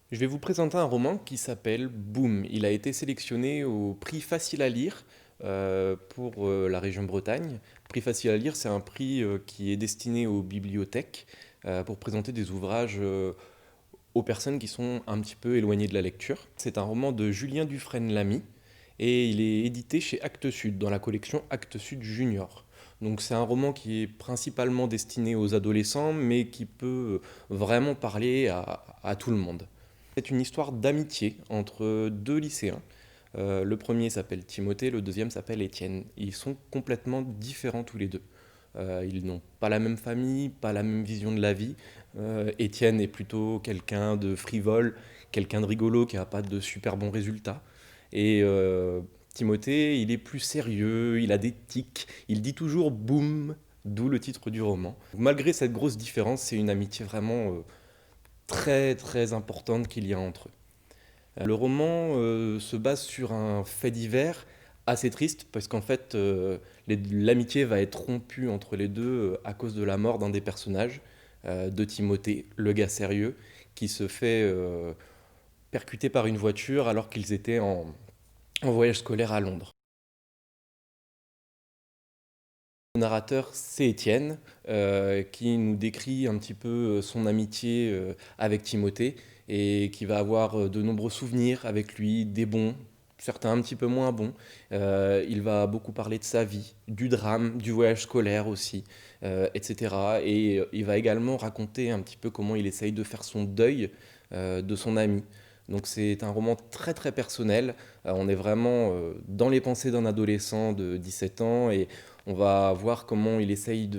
Je vais vous présenter un roman qui s'appelle Boom. Il a été sélectionné au prix Facile à lire pour la région Bretagne. Prix Facile à lire, c'est un prix qui est destiné aux bibliothèques pour présenter des ouvrages aux personnes qui sont un petit peu éloignées de la lecture. C'est un roman de Julien Dufresne-Lamy et il est édité chez Actes Sud dans la collection Actes Sud Junior. Donc c'est un roman qui est principalement destiné aux adolescents mais qui peut vraiment parler à tout le monde. C'est une histoire d'amitié entre deux lycéens. Le premier s'appelle Timothée, le deuxième s'appelle Étienne. Ils sont complètement différents tous les deux. Ils n'ont pas la même famille, pas la même vision de la vie. Étienne est plutôt quelqu'un de frivole, quelqu'un de rigolo qui n'a pas de super bons résultats. Et Timothée, il est plus sérieux, il a des tics, il dit toujours boum, d'où le titre du roman. Malgré cette grosse différence, c'est une amitié vraiment très très importante qu'il y a entre eux. Le roman se base sur un fait divers assez triste parce qu'en fait l'amitié va être rompue entre les deux à cause de la mort d'un des personnages de Timothée, le gars sérieux, qui se fait percuter par une voiture alors qu'ils étaient en voyage scolaire à Londres. Le narrateur, c'est Étienne, qui nous décrit un petit peu son amitié avec Timothée et qui va avoir de nombreux souvenirs avec lui, des bons, certains un petit peu moins bons. Il va beaucoup parler de sa vie, du drame, du voyage scolaire aussi, etc. Et il va également raconter un petit peu comment il essaye de faire son deuil de son ami. Donc c'est un roman très très personnel. On est vraiment dans les pensées d'un adolescent de 17 ans et on va voir comment il essaye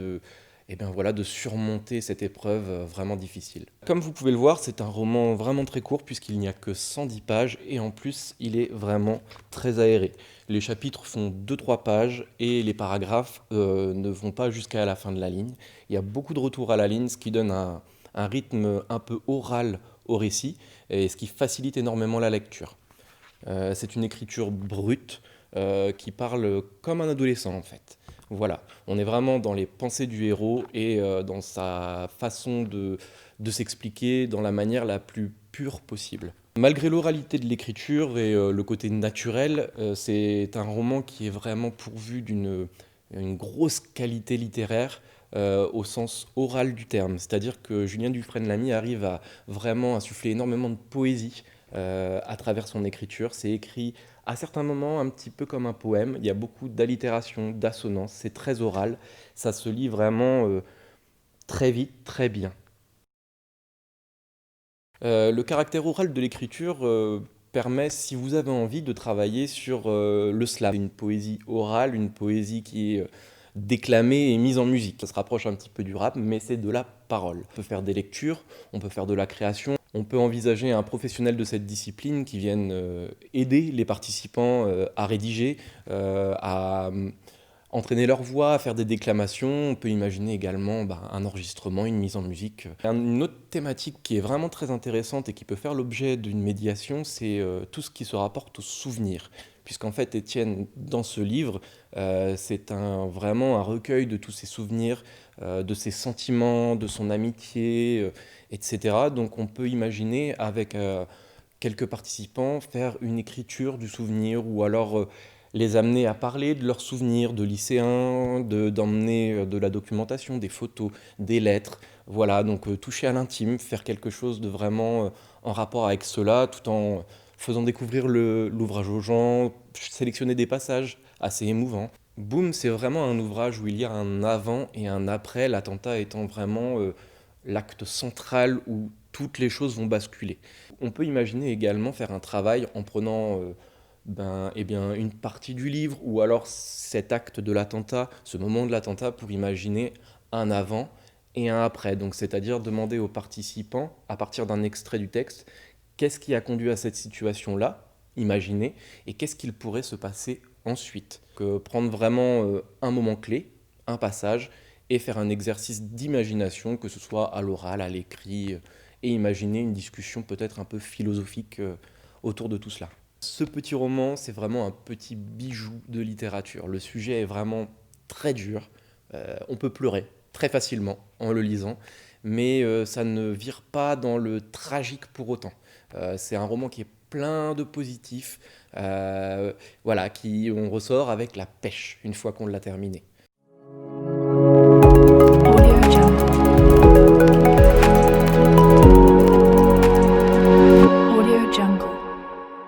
eh bien voilà, de surmonter cette épreuve vraiment difficile. Comme vous pouvez le voir, c'est un roman vraiment très court puisqu'il n'y a que 110 pages et en plus il est vraiment très aéré. Les chapitres font 2-3 pages et les paragraphes ne vont pas jusqu'à la fin de la ligne. Il y a beaucoup de retours à la ligne, ce qui donne un rythme un peu oral au récit et ce qui facilite énormément la lecture. C'est une écriture brute qui parle comme un adolescent en fait. Voilà, on est vraiment dans les pensées du héros et dans sa façon de s'expliquer dans la manière la plus pure possible. Malgré l'oralité de l'écriture et le côté naturel, c'est un roman qui est vraiment pourvu d'une une grosse qualité littéraire au sens oral du terme. C'est-à-dire que Julien Dufresne-Lamy arrive à vraiment insuffler énormément de poésie à travers son écriture. C'est écrit à certains moments un petit peu comme un poème. Il y a beaucoup d'allitération, d'assonance, c'est très oral. Ça se lit vraiment très vite, très bien. Le caractère oral de l'écriture permet, si vous avez envie, de travailler sur le slam. Une poésie orale, une poésie qui est déclamée et mise en musique. Ça se rapproche un petit peu du rap, mais c'est de la parole. On peut faire des lectures, on peut faire de la création, on peut envisager un professionnel de cette discipline qui vienne aider les participants à rédiger, à entraîner leur voix, à faire des déclamations. On peut imaginer également un enregistrement, une mise en musique. Une autre thématique qui est vraiment très intéressante et qui peut faire l'objet d'une médiation, c'est tout ce qui se rapporte aux souvenirs. Puisqu'en fait, Étienne, dans ce livre, c'est vraiment un recueil de tous ses souvenirs, de ses sentiments, de son amitié, etc. Donc on peut imaginer avec quelques participants faire une écriture du souvenir ou alors les amener à parler de leurs souvenirs de lycéens, d'emmener de la documentation, des photos, des lettres. Voilà, donc toucher à l'intime, faire quelque chose de vraiment en rapport avec cela, tout en faisant découvrir l'ouvrage aux gens, sélectionner des passages assez émouvants. Boom, c'est vraiment un ouvrage où il y a un avant et un après, l'attentat étant vraiment l'acte central où toutes les choses vont basculer. On peut imaginer également faire un travail en prenant eh bien, une partie du livre ou alors cet acte de l'attentat, ce moment de l'attentat pour imaginer un avant et un après. Donc c'est-à-dire demander aux participants, à partir d'un extrait du texte, qu'est-ce qui a conduit à cette situation-là, imaginer, et qu'est-ce qu'il pourrait se passer ensuite. Prendre vraiment un moment clé, un passage, et faire un exercice d'imagination, que ce soit à l'oral, à l'écrit, et imaginer une discussion peut-être un peu philosophique autour de tout cela. Ce petit roman, c'est vraiment un petit bijou de littérature. Le sujet est vraiment très dur. On peut pleurer très facilement en le lisant, mais ça ne vire pas dans le tragique pour autant. C'est un roman qui est plein de positifs, voilà, qui on ressort avec la pêche une fois qu'on l'a terminé.